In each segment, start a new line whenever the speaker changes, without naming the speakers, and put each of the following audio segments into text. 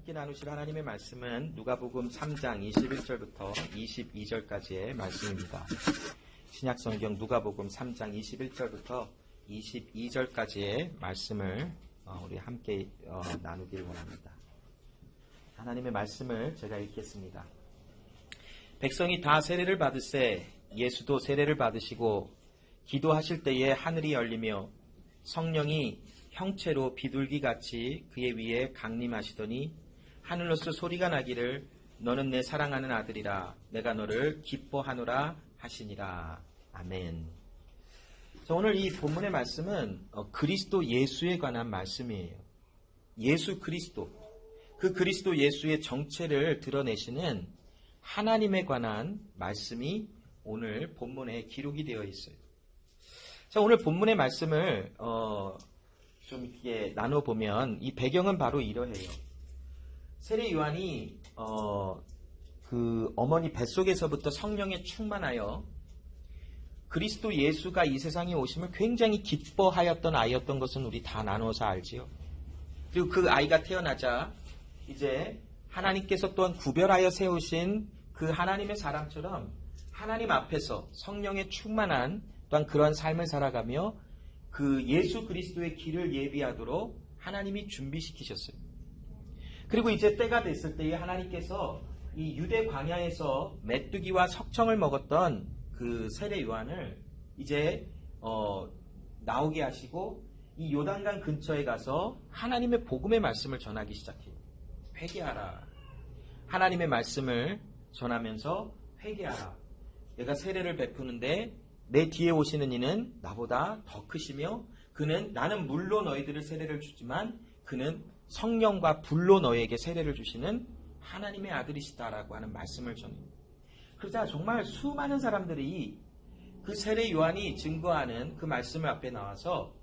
함께 나누실 하나님의 말씀은 누가복음 3장 21절부터 22절까지의 말씀입니다. 신약성경 누가복음 3장 21절부터 22절까지의 말씀을 우리 함께 나누기를 원합니다. 하나님의 말씀을 제가 읽겠습니다. 백성이 다 세례를 받으세 예수도 세례를 받으시고 기도하실 때에 하늘이 열리며 성령이 형체로 비둘기같이 그의 위에 강림하시더니 하늘로서 소리가 나기를 너는 내 사랑하는 아들이라 내가 너를 기뻐하노라 하시니라. 아멘. 자, 오늘 이 본문의 말씀은 그리스도 예수에 관한 말씀이에요. 예수 그리스도, 그 그리스도 예수의 정체를 드러내시는 하나님에 관한 말씀이 오늘 본문에 기록이 되어 있어요. 자, 오늘 본문의 말씀을 좀 이렇게 나눠보면 이 배경은 바로 이러해요. 세례 요한이 그 어머니 뱃속에서부터 성령에 충만하여 그리스도 예수가 이 세상에 오심을 굉장히 기뻐하였던 아이였던 것은 우리 다 나눠서 알지요. 그리고 그 아이가 태어나자 이제 하나님께서 또한 구별하여 세우신 그 하나님의 사람처럼 하나님 앞에서 성령에 충만한 또한 그런 삶을 살아가며 그 예수 그리스도의 길을 예비하도록 하나님이 준비시키셨어요. 그리고 이제 때가 됐을 때에 하나님께서 이 유대 광야에서 메뚜기와 석청을 먹었던 그 세례 요한을 이제 나오게 하시고 이 요단강 근처에 가서 하나님의 복음의 말씀을 전하기 시작해요. 회개하라. 하나님의 말씀을 전하면서 회개하라. 내가 세례를 베푸는데 내 뒤에 오시는 이는 나보다 더 크시며 그는 나는 물로 너희들을 세례를 주지만 그는 성령과 불로 너희에게 세례를 주시는 하나님의 아들이시다라고 하는 말씀을 전합니다. 그러자 정말 수많은 사람들이 그 세례 요한이 증거하는 그 말씀을 앞에 나와서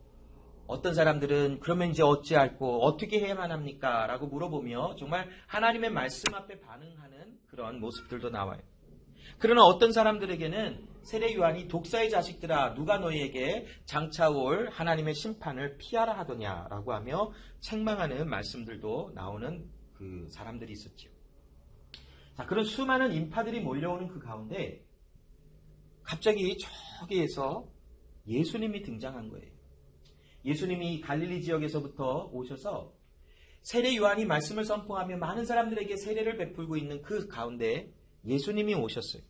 어떤 사람들은 그러면 이제 어찌할꼬 어떻게 해야만 합니까? 라고 물어보며 정말 하나님의 말씀 앞에 반응하는 그런 모습들도 나와요. 그러나 어떤 사람들에게는 세례 요한이 독사의 자식들아 누가 너희에게 장차올 하나님의 심판을 피하라 하더냐라고 하며 책망하는 말씀들도 나오는 그 사람들이 있었죠. 자, 그런 수많은 인파들이 몰려오는 그 가운데 갑자기 저기에서 예수님이 등장한 거예요. 예수님이 갈릴리 지역에서부터 오셔서 세례 요한이 말씀을 선포하며 많은 사람들에게 세례를 베풀고 있는 그 가운데 예수님이 오셨어요.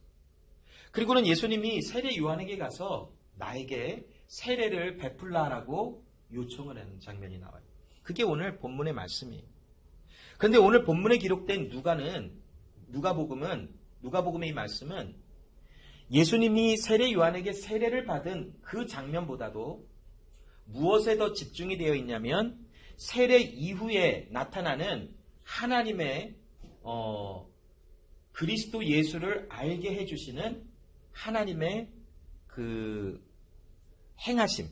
그리고는 예수님이 세례 요한에게 가서 나에게 세례를 베풀라라고 요청을 하는 장면이 나와요. 그게 오늘 본문의 말씀이에요. 그런데 오늘 본문에 기록된 누가복음의 이 말씀은 예수님이 세례 요한에게 세례를 받은 그 장면보다도 무엇에 더 집중이 되어 있냐면 세례 이후에 나타나는 하나님의 그리스도 예수를 알게 해주시는 하나님의 그 행하심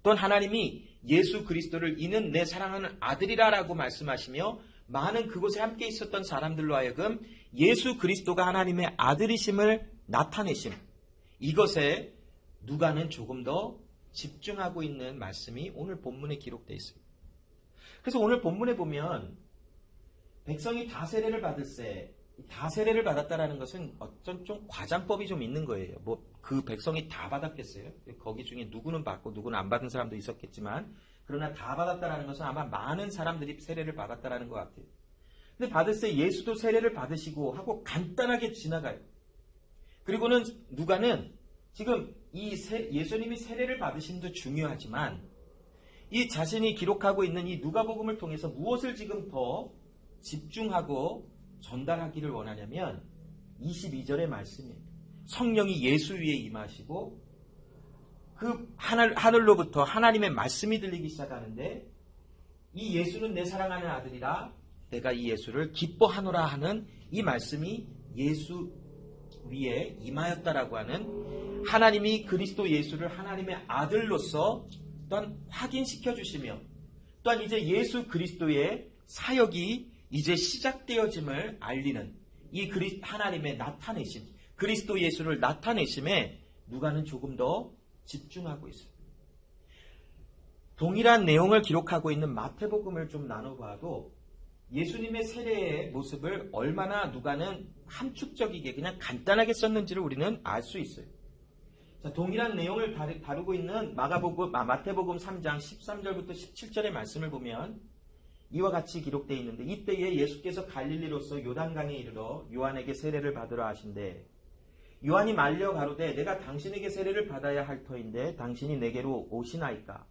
또한 하나님이 예수 그리스도를 이는 내 사랑하는 아들이라라고 말씀하시며 많은 그곳에 함께 있었던 사람들로 하여금 예수 그리스도가 하나님의 아들이심을 나타내심 이것에 누가는 조금 더 집중하고 있는 말씀이 오늘 본문에 기록되어 있습니다. 그래서 오늘 본문에 보면 백성이 다 세례를 받을세 다 세례를 받았다라는 것은 어떤 좀 과장법이 좀 있는 거예요. 뭐 그 백성이 다 받았겠어요? 거기 중에 누구는 받고 누구는 안 받은 사람도 있었겠지만 그러나 다 받았다라는 것은 아마 많은 사람들이 세례를 받았다라는 것 같아요. 근데 받을세 예수도 세례를 받으시고 하고 간단하게 지나가요. 그리고는 누가는 지금 예수님이 세례를 받으심도 중요하지만 이 자신이 기록하고 있는 이 누가복음을 통해서 무엇을 지금 더 집중하고 전달하기를 원하냐면 22절의 말씀이에요. 성령이 예수 위에 임하시고 그 하늘로부터 하나님의 말씀이 들리기 시작하는데 이 예수는 내 사랑하는 아들이라 내가 이 예수를 기뻐하노라 하는 이 말씀이 예수 위에 임하였다라고 하는 하나님이 그리스도 예수를 하나님의 아들로서 또한 확인시켜 주시며 또한 이제 예수 그리스도의 사역이 이제 시작되어짐을 알리는 이 하나님의 나타내심 그리스도 예수를 나타내심에 누가는 조금 더 집중하고 있어요. 동일한 내용을 기록하고 있는 마태복음을 좀 나눠봐도 예수님의 세례의 모습을 얼마나 누가는 함축적이게 그냥 간단하게 썼는지를 우리는 알 수 있어요. 자, 동일한 내용을 다루고 있는 마태복음 3장 13절부터 17절의 말씀을 보면 이와 같이 기록되어 있는데, 이때에 예수께서 갈릴리로서 요단강에 이르러 요한에게 세례를 받으러 하신대 요한이 말려 가로되 내가 당신에게 세례를 받아야 할 터인데 당신이 내게로 오시나이까.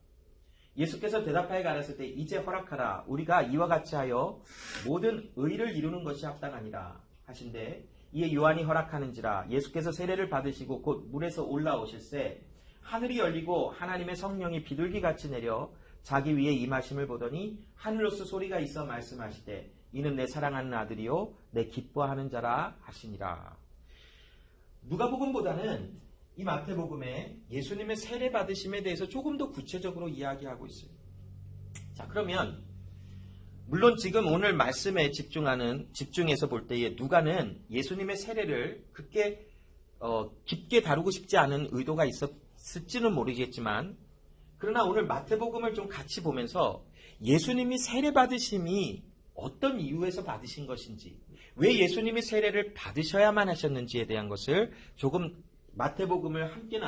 예수께서 대답하여 가라사대 이제 허락하라. 우리가 이와 같이 하여 모든 의를 이루는 것이 합당하니라 하신대, 이에 요한이 허락하는지라. 예수께서 세례를 받으시고 곧 물에서 올라오실새 하늘이 열리고 하나님의 성령이 비둘기같이 내려 자기 위에 임하심을 보더니 하늘로서 소리가 있어 말씀하시되 이는 내 사랑하는 아들이요 내 기뻐하는 자라 하시니라. 누가복음보다는 이 마태복음에 예수님의 세례 받으심에 대해서 조금 더 구체적으로 이야기하고 있어요. 자, 그러면 물론 지금 오늘 말씀에 집중해서 볼 때에 누가는 예수님의 세례를 그렇게 깊게 다루고 싶지 않은 의도가 있었을지는 모르겠지만, 그러나 오늘 마태복음을 좀 같이 보면서 예수님이 세례 받으심이 어떤 이유에서 받으신 것인지, 왜 예수님이 세례를 받으셔야만 하셨는지에 대한 것을 조금 마태복음을 함께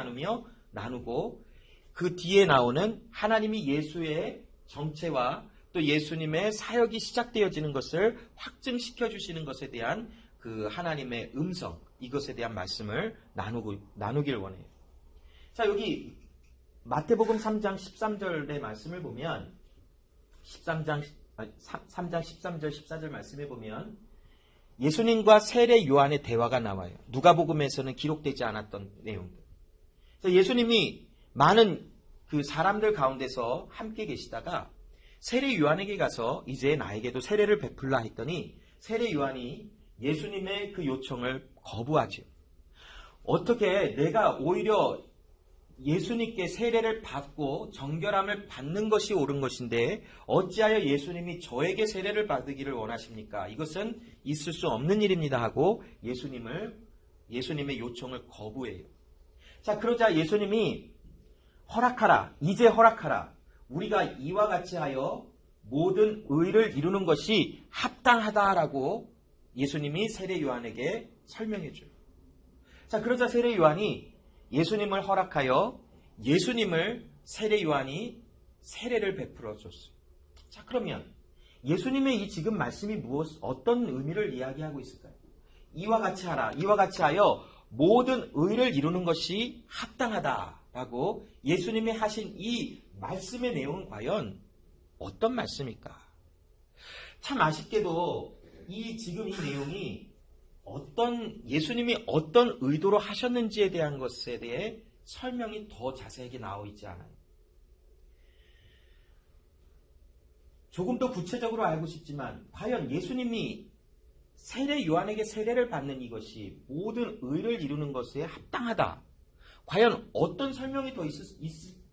나누고 그 뒤에 나오는 하나님이 예수의 정체와 또 예수님의 사역이 시작되어지는 것을 확증시켜 주시는 것에 대한 그 하나님의 음성, 이것에 대한 말씀을 나누길 원해요. 자, 여기 마태복음 3장 13절의 말씀을 보면 3장 13절 14절 말씀에 보면 예수님과 세례 요한의 대화가 나와요. 누가복음에서는 기록되지 않았던 내용들. 예수님이 많은 그 사람들 가운데서 함께 계시다가 세례 요한에게 가서 이제 나에게도 세례를 베풀라 했더니 세례 요한이 예수님의 그 요청을 거부하죠. 어떻게 내가 오히려 예수님께 세례를 받고 정결함을 받는 것이 옳은 것인데 어찌하여 예수님이 저에게 세례를 받으기를 원하십니까? 이것은 있을 수 없는 일입니다 하고 예수님의 요청을 거부해요. 자, 그러자 예수님이 허락하라, 이제 허락하라. 우리가 이와 같이 하여 모든 의를 이루는 것이 합당하다라고 예수님이 세례 요한에게 설명해 줘요. 자, 그러자 세례 요한이 예수님을 허락하여 예수님을 세례 요한이 세례를 베풀어 줬어요. 자, 그러면 예수님의 이 지금 말씀이 어떤 의미를 이야기하고 있을까요? 이와 같이 하라, 이와 같이 하여 모든 의를 이루는 것이 합당하다라고 예수님이 하신 이 말씀의 내용은 과연 어떤 말씀일까? 참 아쉽게도 지금 이 내용이 예수님이 어떤 의도로 하셨는지에 대한 것에 대해 설명이 더 자세하게 나와 있지 않아요. 조금 더 구체적으로 알고 싶지만 과연 예수님이 세례 요한에게 세례를 받는 이것이 모든 의를 이루는 것에 합당하다. 과연 어떤 설명이 더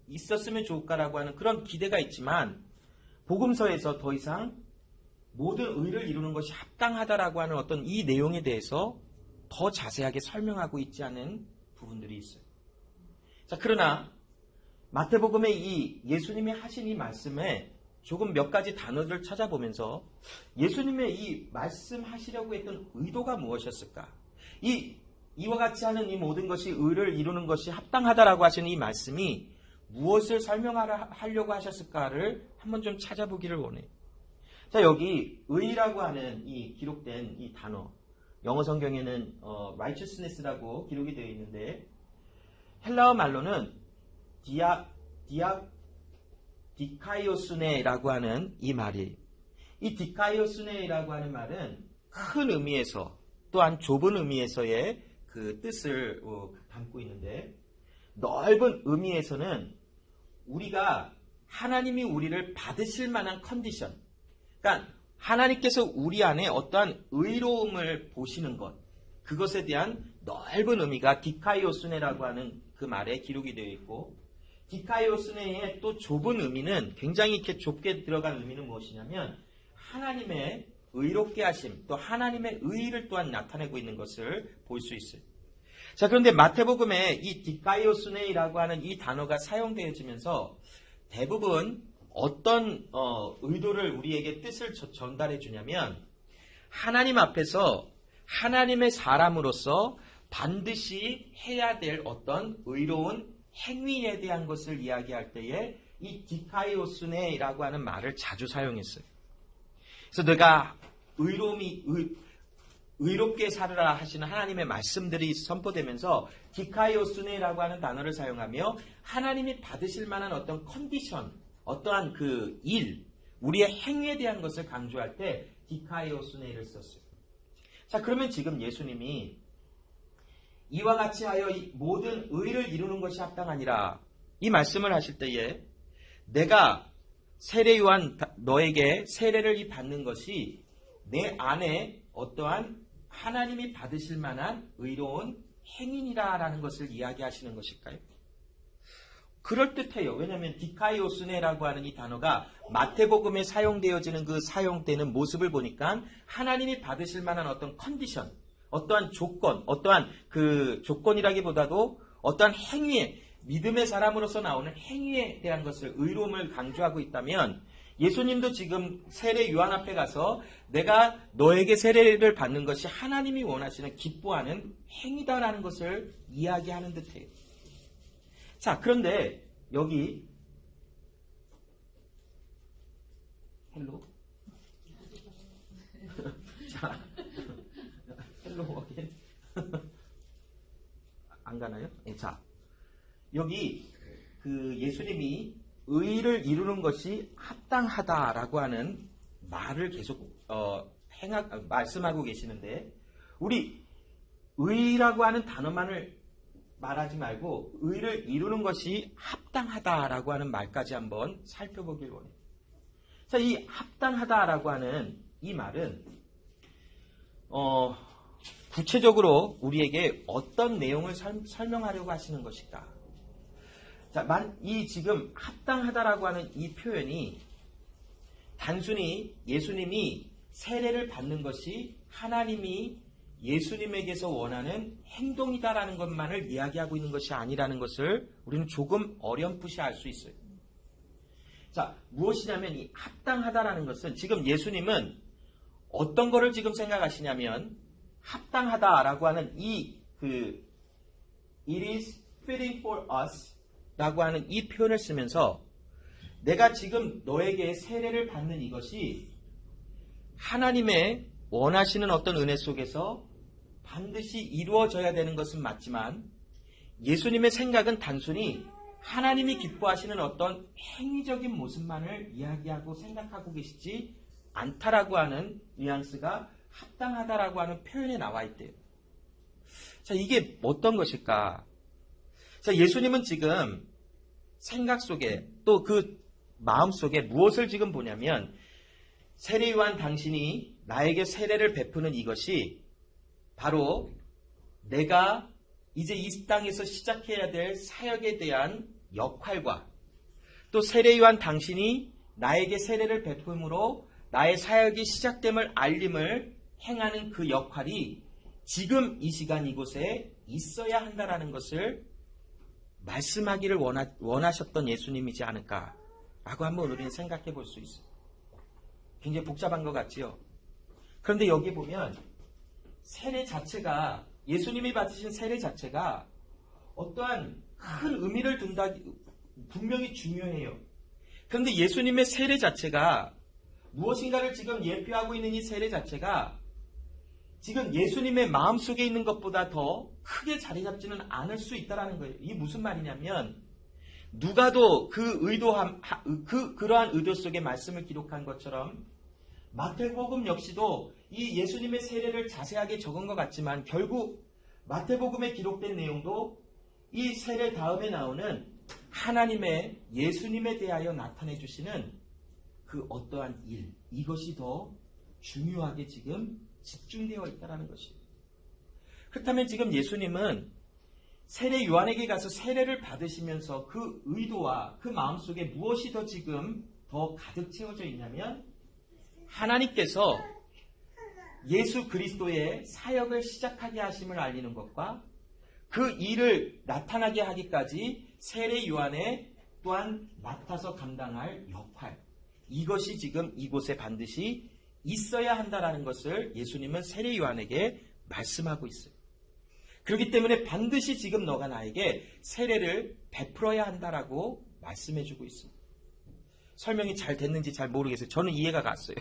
있었으면 좋을까라고 하는 그런 기대가 있지만 복음서에서 더 이상 모든 의를 이루는 것이 합당하다라고 하는 어떤 이 내용에 대해서 더 자세하게 설명하고 있지 않은 부분들이 있어요. 자, 그러나 마태복음의 이 예수님이 하신 이 말씀에 조금 몇 가지 단어들을 찾아보면서 예수님의 이 말씀하시려고 했던 의도가 무엇이었을까? 이와 같이 하는 이 모든 것이 의를 이루는 것이 합당하다라고 하시는 이 말씀이 무엇을 설명하려고 하셨을까를 한번 좀 찾아보기를 원해요. 자, 여기 의라고 하는 이 기록된 이 단어, 영어 성경에는 righteousness라고 기록이 되어 있는데 헬라어 말로는 디카이오스네라고 하는 이 말이에요. 이 디카이오스네라고 하는 말은 큰 의미에서 또한 좁은 의미에서의 그 뜻을 담고 있는데, 넓은 의미에서는 우리가 하나님이 우리를 받으실 만한 컨디션, 그러니까 하나님께서 우리 안에 어떠한 의로움을 보시는 것, 그것에 대한 넓은 의미가 디카이오스네라고 하는 그 말에 기록이 되어 있고, 디카이오스네의 또 좁은 의미는, 굉장히 이렇게 좁게 들어간 의미는 무엇이냐면 하나님의 의롭게 하심, 또 하나님의 의를 또한 나타내고 있는 것을 볼 수 있어요. 자, 그런데 마태복음에 이 디카이오스네이라고 하는 이 단어가 사용되어지면서 대부분 어떤 의도를 우리에게 뜻을 전달해 주냐면 하나님 앞에서 하나님의 사람으로서 반드시 해야 될 어떤 의로운 행위에 대한 것을 이야기할 때에 이 디카이오스네라고 하는 말을 자주 사용했어요. 그래서 내가 의롭게 살으라 하시는 하나님의 말씀들이 선포되면서 디카이오스네라고 하는 단어를 사용하며 하나님이 받으실 만한 어떤 컨디션, 어떠한 그 일, 우리의 행위에 대한 것을 강조할 때 디카이오스네를 썼어요. 자, 그러면 지금 예수님이 이와 같이 하여 이 모든 의를 이루는 것이 합당하니라 이 말씀을 하실 때에 내가 세례 요한 너에게 세례를 받는 것이 내 안에 어떠한 하나님이 받으실 만한 의로운 행위니라라는 것을 이야기하시는 것일까요? 그럴듯해요. 왜냐하면 디카이오스네라고 하는 이 단어가 마태복음에 사용되어지는 그 사용되는 모습을 보니까 하나님이 받으실 만한 어떤 컨디션, 어떠한 조건, 어떠한 그 조건이라기보다도 어떠한 행위에, 믿음의 사람으로서 나오는 행위에 대한 것을 의로움을 강조하고 있다면 예수님도 지금 세례 요한 앞에 가서 내가 너에게 세례를 받는 것이 하나님이 원하시는 기뻐하는 행위다라는 것을 이야기하는 듯해요. 자, 그런데 여기 헬로 자, 헬로 어겐 안 가나요? 네, 자, 여기 그 예수님이 의를 이루는 것이 합당하다라고 하는 말을 계속 말씀하고 계시는데 우리 의라고 하는 단어만을 말하지 말고 의를 이루는 것이 합당하다라고 하는 말까지 한번 살펴보길 원해요. 자, 이 합당하다라고 하는 이 말은 구체적으로 우리에게 어떤 내용을 설명하려고 하시는 것일까? 자, 이 지금 합당하다라고 하는 이 표현이 단순히 예수님이 세례를 받는 것이 하나님이 예수님에게서 원하는 행동이다라는 것만을 이야기하고 있는 것이 아니라는 것을 우리는 조금 어렴풋이 알 수 있어요. 자, 무엇이냐면 이 합당하다라는 것은 지금 예수님은 어떤 거를 지금 생각하시냐면 합당하다라고 하는 it is fitting for us 라고 하는 이 표현을 쓰면서 내가 지금 너에게 세례를 받는 이것이 하나님의 원하시는 어떤 은혜 속에서 반드시 이루어져야 되는 것은 맞지만 예수님의 생각은 단순히 하나님이 기뻐하시는 어떤 행위적인 모습만을 이야기하고 생각하고 계시지 않다라고 하는 뉘앙스가 합당하다라고 하는 표현에 나와 있대요. 자, 이게 어떤 것일까? 자, 예수님은 지금 생각 속에 또 그 마음 속에 무엇을 지금 보냐면 세례 요한 당신이 나에게 세례를 베푸는 이것이 바로 내가 이제 이 땅에서 시작해야 될 사역에 대한 역할과 또 세례 요한 당신이 나에게 세례를 베품으로 나의 사역이 시작됨을 알림을 행하는 그 역할이 지금 이 시간 이곳에 있어야 한다라는 것을 말씀하기를 원하셨던 예수님이지 않을까라고 한번 우리는 생각해 볼 수 있어요. 굉장히 복잡한 것 같지요? 그런데 여기 보면 세례 자체가 예수님이 받으신 세례 자체가 어떠한 큰 의미를 둔다 분명히 중요해요. 그런데 예수님의 세례 자체가 무엇인가를 지금 예표하고 있는 이 세례 자체가 지금 예수님의 마음속에 있는 것보다 더 크게 자리 잡지는 않을 수 있다는 거예요. 이게 무슨 말이냐면 누가도 그러한 의도 속에 말씀을 기록한 것처럼 마태복음 역시도 이 예수님의 세례를 자세하게 적은 것 같지만 결국 마태복음에 기록된 내용도 이 세례 다음에 나오는 하나님의 예수님에 대하여 나타내 주시는 그 어떠한 일, 이것이 더 중요하게 지금 집중되어 있다는 것이에요. 그렇다면 지금 예수님은 세례 요한에게 가서 세례를 받으시면서 그 의도와 그 마음속에 무엇이 더 지금 더 가득 채워져 있냐면 하나님께서 예수 그리스도의 사역을 시작하게 하심을 알리는 것과 그 일을 나타나게 하기까지 세례 요한의 또한 맡아서 감당할 역할, 이것이 지금 이곳에 반드시 있어야 한다라는 것을 예수님은 세례 요한에게 말씀하고 있어요. 그렇기 때문에 반드시 지금 너가 나에게 세례를 베풀어야 한다라고 말씀해주고 있습니다. 설명이 잘 됐는지 잘 모르겠어요. 저는 이해가 갔어요.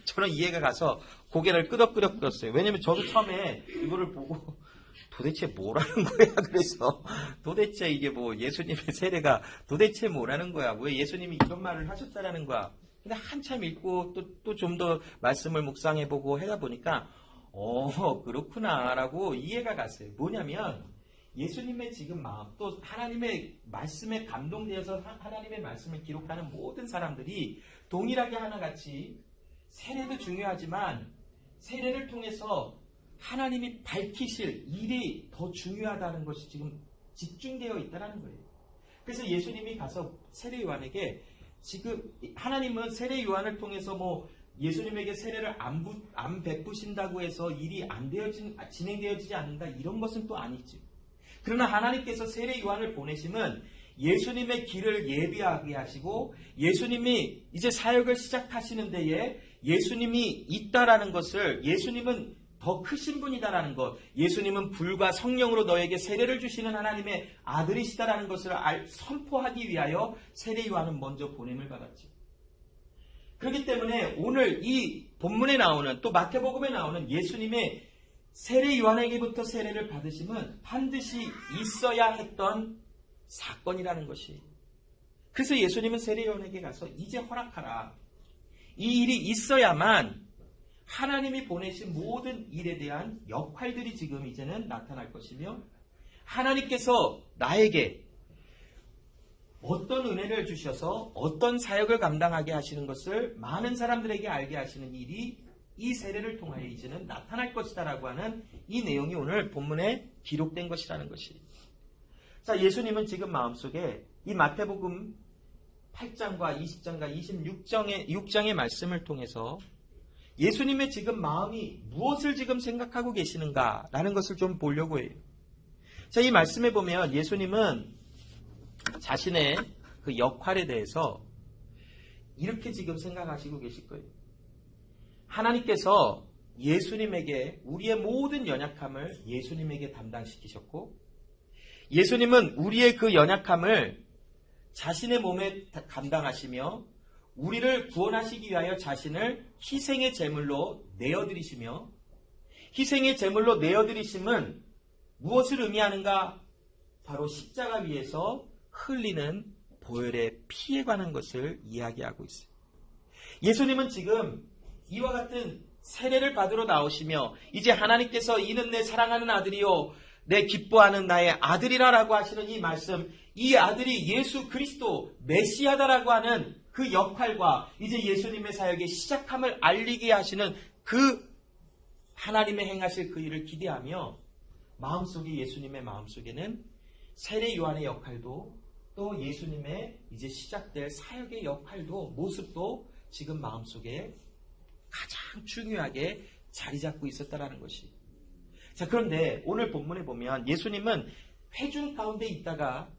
저는 이해가 가서 고개를 끄덕끄덕 끄덕어요. 왜냐면 저도 처음에 이거를 보고 도대체 뭐라는 거야. 그래서 도대체 이게 뭐 예수님의 세례가 도대체 뭐라는 거야. 왜 예수님이 이런 말을 하셨다라는 거야. 근데 한참 읽고 또 좀 더 말씀을 묵상해보고 하다 보니까 그렇구나 라고 이해가 갔어요. 뭐냐면 예수님의 지금 마음, 또 하나님의 말씀에 감동되어서 하나님의 말씀을 기록하는 모든 사람들이 동일하게 하나같이 세례도 중요하지만 세례를 통해서 하나님이 밝히실 일이 더 중요하다는 것이 지금 집중되어 있다는 거예요. 그래서 예수님이 가서 세례 요한에게 지금 하나님은 세례 요한을 통해서 뭐 예수님에게 세례를 안 베푸신다고 해서 일이 진행되어지지 않는다 이런 것은 또 아니죠. 그러나 하나님께서 세례 요한을 보내심은 예수님의 길을 예비하게 하시고 예수님이 이제 사역을 시작하시는 데에 예수님이 있다라는 것을, 예수님은 더 크신 분이다라는 것, 예수님은 불과 성령으로 너에게 세례를 주시는 하나님의 아들이시다라는 것을 선포하기 위하여 세례 요한은 먼저 보냄을 받았죠. 그렇기 때문에 오늘 이 본문에 나오는, 또 마태복음에 나오는 예수님의 세례 요한에게부터 세례를 받으심은 반드시 있어야 했던 사건이라는 것이. 그래서 예수님은 세례 요한에게 가서 이제 허락하라. 이 일이 있어야만 하나님이 보내신 모든 일에 대한 역할들이 지금 이제는 나타날 것이며, 하나님께서 나에게 어떤 은혜를 주셔서 어떤 사역을 감당하게 하시는 것을 많은 사람들에게 알게 하시는 일이 이 세례를 통하여 이제는 나타날 것이다라고 하는 이 내용이 오늘 본문에 기록된 것이라는 것이. 자, 예수님은 지금 마음속에 이 마태복음 8장과 20장과 26장의 말씀을 통해서 예수님의 지금 마음이 무엇을 지금 생각하고 계시는가라는 것을 좀 보려고 해요. 자, 이 말씀에 보면 예수님은 자신의 그 역할에 대해서 이렇게 지금 생각하시고 계실 거예요. 하나님께서 예수님에게 우리의 모든 연약함을 예수님에게 담당시키셨고, 예수님은 우리의 그 연약함을 자신의 몸에 감당하시며 우리를 구원하시기 위하여 자신을 희생의 제물로 내어드리시며, 희생의 제물로 내어드리심은 무엇을 의미하는가? 바로 십자가 위에서 흘리는 보혈의 피에 관한 것을 이야기하고 있어요. 예수님은 지금 이와 같은 세례를 받으러 나오시며 이제 하나님께서 이는 내 사랑하는 아들이요 내 기뻐하는 나의 아들이라라고 하시는 이 말씀, 이 아들이 예수 그리스도 메시아다라고 하는 그 역할과 이제 예수님의 사역의 시작함을 알리게 하시는 그 하나님의 행하실 그 일을 기대하며, 마음속에, 예수님의 마음속에는 세례 요한의 역할도 또 예수님의 이제 시작될 사역의 역할도, 모습도 지금 마음속에 가장 중요하게 자리 잡고 있었다라는 것이. 자, 그런데 오늘 본문에 보면 예수님은 회중 가운데 있다가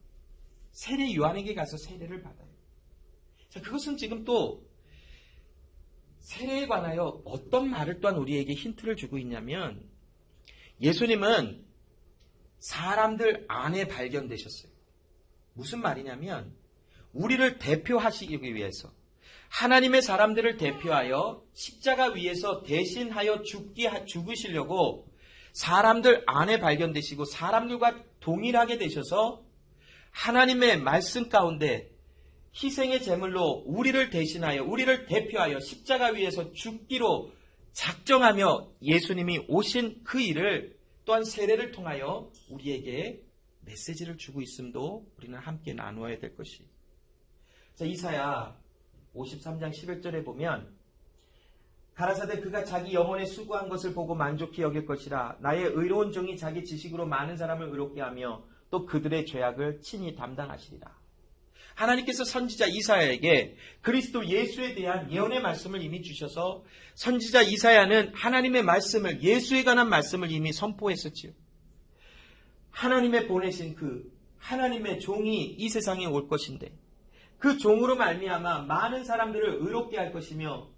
세례 요한에게 가서 세례를 받아요. 자, 그것은 지금 또 세례에 관하여 어떤 말을 또한 우리에게 힌트를 주고 있냐면, 예수님은 사람들 안에 발견되셨어요. 무슨 말이냐면 우리를 대표하시기 위해서, 하나님의 사람들을 대표하여 십자가 위에서 대신하여 죽으시려고 사람들 안에 발견되시고 사람들과 동일하게 되셔서 하나님의 말씀 가운데 희생의 제물로 우리를 대신하여, 우리를 대표하여 십자가 위에서 죽기로 작정하며 예수님이 오신 그 일을 또한 세례를 통하여 우리에게 메시지를 주고 있음도 우리는 함께 나누어야 될 것이. 자, 이사야 53장 11절에 보면 가라사대 그가 자기 영혼에 수고한 것을 보고 만족히 여길 것이라. 나의 의로운 종이 자기 지식으로 많은 사람을 의롭게 하며 또 그들의 죄악을 친히 담당하시리라. 하나님께서 선지자 이사야에게 그리스도 예수에 대한 예언의 말씀을 이미 주셔서 선지자 이사야는 하나님의 말씀을, 예수에 관한 말씀을 이미 선포했었지요. 하나님의 보내신 그 하나님의 종이 이 세상에 올 것인데 그 종으로 말미암아 많은 사람들을 의롭게 할 것이며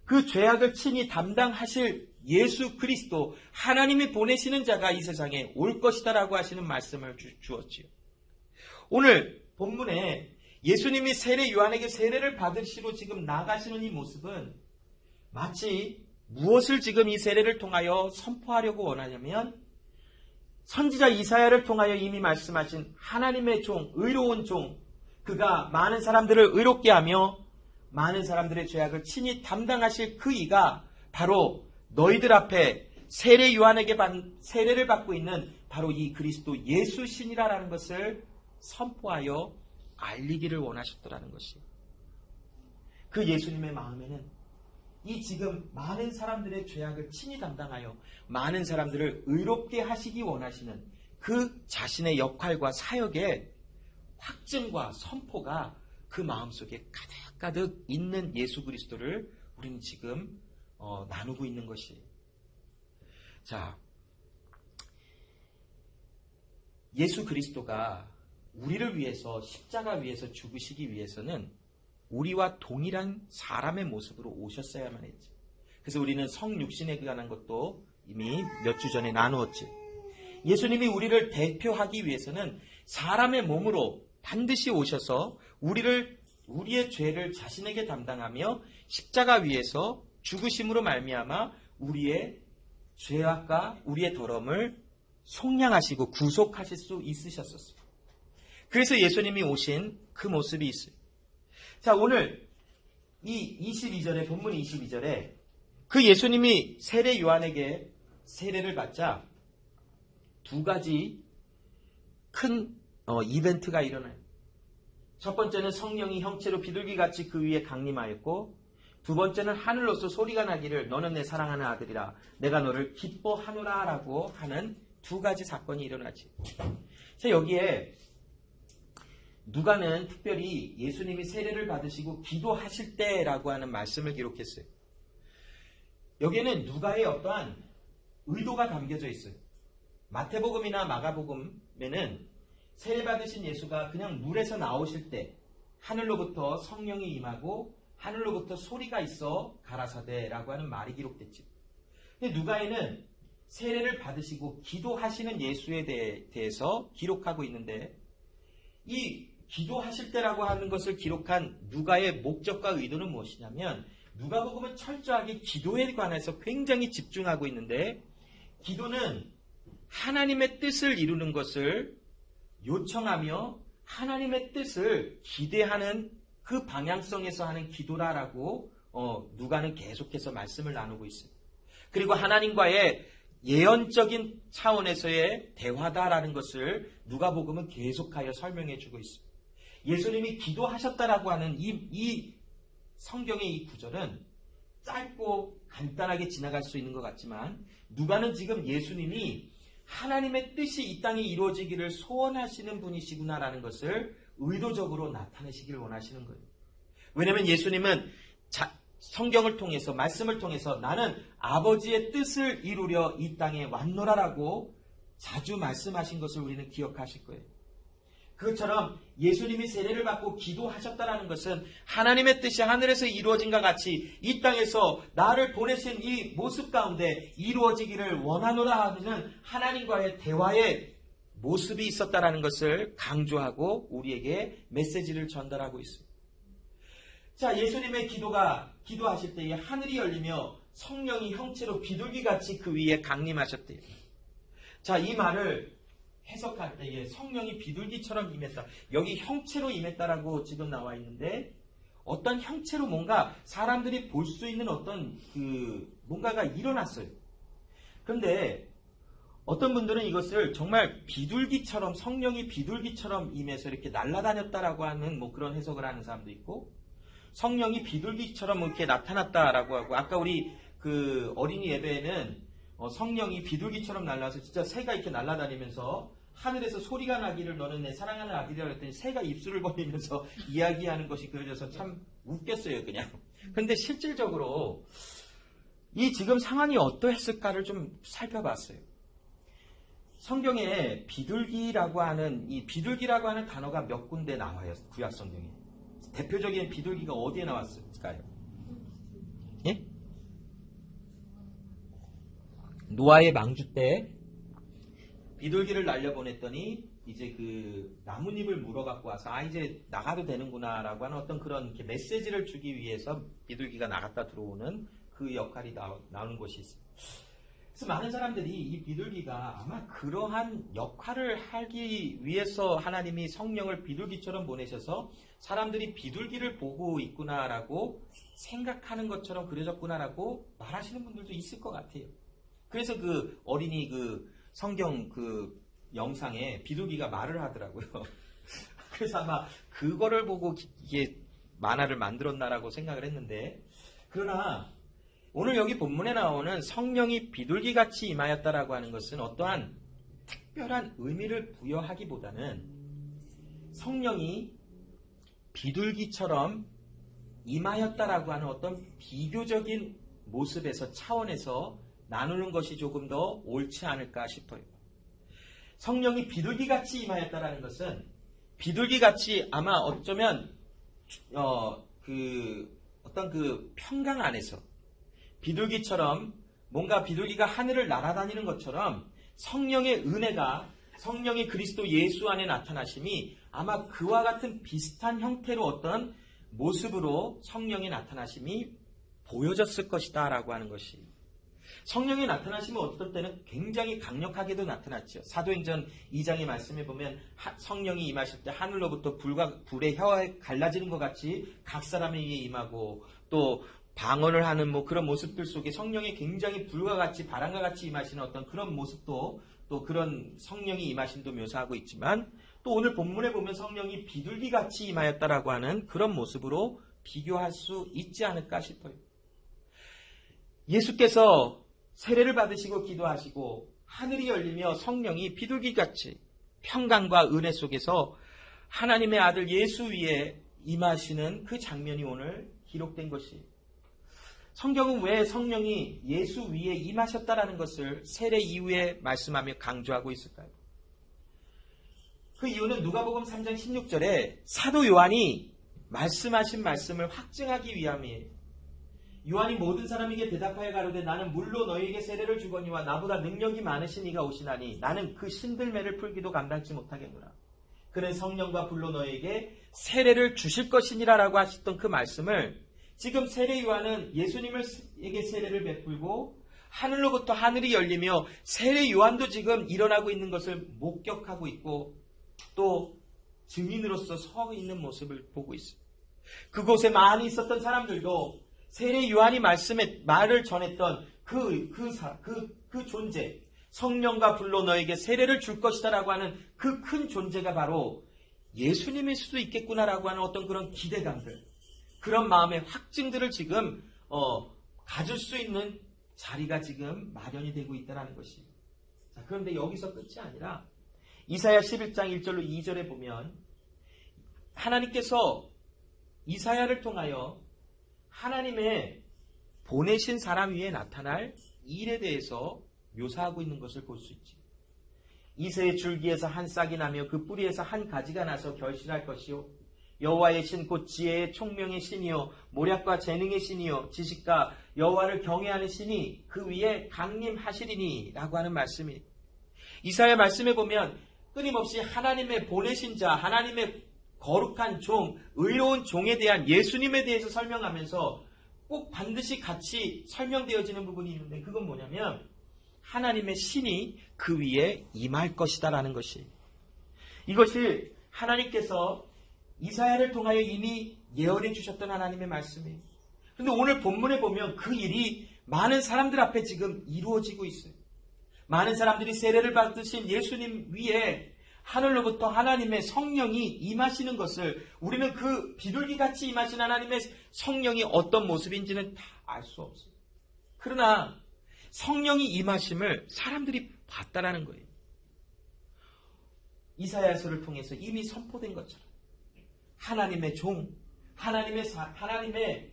그 죄악을 친히 담당하실 예수 그리스도 하나님이 보내시는 자가 이 세상에 올 것이다라고 하시는 말씀을 주었지요. 오늘 본문에 예수님이 세례 요한에게 세례를 받으시러 지금 나가시는 이 모습은 마치 무엇을 지금 이 세례를 통하여 선포하려고 원하냐면 선지자 이사야를 통하여 이미 말씀하신 하나님의 종, 의로운 종, 그가 많은 사람들을 의롭게 하며 많은 사람들의 죄악을 친히 담당하실 그 이가 바로 너희들 앞에 세례 요한에게 세례를 받고 있는 바로 이 그리스도 예수신이라는 것을 선포하여 알리기를 원하셨더라는 것이에요. 그 예수님의 마음에는 이 지금 많은 사람들의 죄악을 친히 담당하여 많은 사람들을 의롭게 하시기 원하시는 그 자신의 역할과 사역의 확증과 선포가 그 마음속에 가득가득 있는 예수 그리스도를 우리는 지금 나누고 있는 것이에요. 자, 예수 그리스도가 우리를 위해서 십자가 위에서 죽으시기 위해서는 우리와 동일한 사람의 모습으로 오셨어야만 했지. 그래서 우리는 성육신에 관한 것도 이미 몇 주 전에 나누었지. 예수님이 우리를 대표하기 위해서는 사람의 몸으로 반드시 오셔서 우리의 죄를 자신에게 담당하며 십자가 위에서 죽으심으로 말미암아 우리의 죄악과 우리의 더러움을 속량하시고 구속하실 수 있으셨었어요. 그래서 예수님이 오신 그 모습이 있어요. 자, 오늘 이 22절에 본문 22절에 그 예수님이 세례 요한에게 세례를 받자 두 가지 큰 이벤트가 일어나요. 첫 번째는 성령이 형체로 비둘기같이 그 위에 강림하였고 두 번째는 하늘로서 소리가 나기를 너는 내 사랑하는 아들이라 내가 너를 기뻐하노라 라고 하는 두 가지 사건이 일어나지. 자, 여기에 누가는 특별히 예수님이 세례를 받으시고 기도하실 때라고 하는 말씀을 기록했어요. 여기에는 누가의 어떠한 의도가 담겨져 있어요. 마태복음이나 마가복음에는 세례 받으신 예수가 그냥 물에서 나오실 때 하늘로부터 성령이 임하고 하늘로부터 소리가 있어 가라사대라고 하는 말이 기록됐죠. 근데 누가에는 세례를 받으시고 기도하시는 예수에 대해서 기록하고 있는데 이 기도하실 때라고 하는 것을 기록한 누가의 목적과 의도는 무엇이냐면 누가복음은 철저하게 기도에 관해서 굉장히 집중하고 있는데 기도는 하나님의 뜻을 이루는 것을 요청하며 하나님의 뜻을 기대하는 그 방향성에서 하는 기도라라고 누가는 계속해서 말씀을 나누고 있어요. 그리고 하나님과의 예언적인 차원에서의 대화다라는 것을 누가복음은 계속하여 설명해 주고 있어요. 예수님이 기도하셨다라고 하는 이 성경의 이 구절은 짧고 간단하게 지나갈 수 있는 것 같지만 누가는 지금 예수님이 하나님의 뜻이 이 땅에 이루어지기를 소원하시는 분이시구나라는 것을 의도적으로 나타내시기를 원하시는 거예요. 왜냐하면 예수님은 성경을 통해서 말씀을 통해서 나는 아버지의 뜻을 이루려 이 땅에 왔노라라고 자주 말씀하신 것을 우리는 기억하실 거예요. 그것처럼 예수님이 세례를 받고 기도하셨다는 것은 하나님의 뜻이 하늘에서 이루어진과 같이 이 땅에서 나를 보내신 이 모습 가운데 이루어지기를 원하노라 하는 하나님과의 대화의 모습이 있었다는 것을 강조하고 우리에게 메시지를 전달하고 있습니다. 자, 예수님의 기도하실 때에 하늘이 열리며 성령이 형체로 비둘기같이 그 위에 강림하셨대요. 자, 이 말을 해석할 때에 성령이 비둘기처럼 임했다. 여기 형체로 임했다라고 지금 나와 있는데 어떤 형체로 뭔가 사람들이 볼 수 있는 어떤 뭔가가 일어났어요. 그런데 어떤 분들은 이것을 정말 비둘기처럼 성령이 비둘기처럼 임해서 이렇게 날아다녔다라고 하는 그런 해석을 하는 사람도 있고 성령이 비둘기처럼 이렇게 나타났다라고 하고 아까 우리 어린이 예배에는 성령이 비둘기처럼 날아서 진짜 새가 이렇게 날아다니면서 하늘에서 소리가 나기를 너는 내 사랑하는 아들이라고 했더니 새가 입술을 벌리면서 이야기하는 것이 그려져서 참 웃겼어요, 그냥. 그런데 실질적으로 이 지금 상황이 어떠했을까를 좀 살펴봤어요. 성경에 비둘기라고 하는 단어가 몇 군데 나와요, 구약 성경에. 대표적인 비둘기가 어디에 나왔을까요? 예? 노아의 망주 때 비둘기를 날려보냈더니 이제 그 나뭇잎을 물어 갖고 와서 이제 나가도 되는구나라고 하는 어떤 그런 이렇게 메시지를 주기 위해서 비둘기가 나갔다 들어오는 그 역할이 나오는 것이 있습니다. 그래서 많은 사람들이 이 비둘기가 아마 그러한 역할을 하기 위해서 하나님이 성령을 비둘기처럼 보내셔서 사람들이 비둘기를 보고 있구나라고 생각하는 것처럼 그려졌구나라고 말하시는 분들도 있을 것 같아요. 그래서 그 어린이 그 성경 그 영상에 비둘기가 말을 하더라고요. 그래서 아마 그거를 보고 이게 만화를 만들었나라고 생각을 했는데, 그러나 오늘 여기 본문에 나오는 성령이 비둘기같이 임하였다라고 하는 것은 어떠한 특별한 의미를 부여하기보다는 성령이 비둘기처럼 임하였다라고 하는 어떤 비교적인 모습에서 차원에서 나누는 것이 조금 더 옳지 않을까 싶어요. 성령이 비둘기같이 임하였다라는 것은 비둘기같이 아마 어쩌면 어떤 그 평강 안에서 비둘기처럼 뭔가 비둘기가 하늘을 날아다니는 것처럼 성령의 은혜가 성령의 그리스도 예수 안에 나타나심이 아마 그와 같은 비슷한 형태로 어떤 모습으로 성령의 나타나심이 보여졌을 것이다 라고 하는 것이, 성령의 나타나심은 어떤 때는 굉장히 강력하게도 나타났죠. 사도행전 2장의 말씀에 보면 성령이 임하실 때 하늘로부터 불의 혀가 갈라지는 것 같이 각 사람에게 임하고, 또 방언을 하는 그런 모습들 속에 성령이 굉장히 불과 같이 바람과 같이 임하시는 어떤 그런 모습도, 또 그런 성령이 임하심도 묘사하고 있지만, 또 오늘 본문에 보면 성령이 비둘기같이 임하였다라고 하는 그런 모습으로 비교할 수 있지 않을까 싶어요. 예수께서 세례를 받으시고 기도하시고 하늘이 열리며 성령이 비둘기같이 평강과 은혜 속에서 하나님의 아들 예수 위에 임하시는 그 장면이 오늘 기록된 것이, 성경은 왜 성령이 예수 위에 임하셨다라는 것을 세례 이후에 말씀하며 강조하고 있을까요? 그 이유는 누가복음 3장 16절에 사도 요한이 말씀하신 말씀을 확증하기 위함이에요. 요한이 모든 사람에게 대답하여 가로되 나는 물로 너희에게 세례를 주거니와 나보다 능력이 많으신 이가 오시나니 나는 그 신들매를 풀기도 감당치 못하겠노라. 그는 성령과 불로 너희에게 세례를 주실 것이니라 라고 하셨던 그 말씀을 지금 세례 요한은 예수님에게 세례를 베풀고 하늘로부터 하늘이 열리며 세례 요한도 지금 일어나고 있는 것을 목격하고 있고 또 증인으로서 서 있는 모습을 보고 있습니다. 그곳에 많이 있었던 사람들도 세례 요한이 말을 전했던 그 존재, 성령과 불로 너에게 세례를 줄 것이다라고 하는 그 큰 존재가 바로 예수님일 수도 있겠구나라고 하는 어떤 그런 기대감들, 그런 마음의 확증들을 지금 가질 수 있는 자리가 지금 마련이 되고 있다는 것이. 자, 그런데 여기서 끝이 아니라 이사야 11장 1절로 2절에 보면 하나님께서 이사야를 통하여 하나님의 보내신 사람 위에 나타날 일에 대해서 묘사하고 있는 것을 볼 수 있지. 이새의 줄기에서 한 싹이 나며 그 뿌리에서 한 가지가 나서 결실할 것이요 여호와의 신 곧 지혜의 총명의 신이요 모략과 재능의 신이요 지식과 여호와를 경외하는 신이 그 위에 강림하시리니 라고 하는 말씀이, 이사야 말씀에 보면 끊임없이 하나님의 보내신 자, 하나님의 거룩한 종, 의로운 종에 대한 예수님에 대해서 설명하면서 꼭 반드시 같이 설명되어지는 부분이 있는데, 그건 뭐냐면 하나님의 신이 그 위에 임할 것이다 라는 것이, 이것이 하나님께서 이사야를 통하여 이미 예언해 주셨던 하나님의 말씀이에요. 그런데 오늘 본문에 보면 그 일이 많은 사람들 앞에 지금 이루어지고 있어요. 많은 사람들이 세례를 받으신 예수님 위에 하늘로부터 하나님의 성령이 임하시는 것을, 우리는 그 비둘기같이 임하신 하나님의 성령이 어떤 모습인지는 다 알 수 없어요. 그러나 성령이 임하심을 사람들이 봤다라는 거예요. 이사야서를 통해서 이미 선포된 것처럼 하나님의 종, 하나님의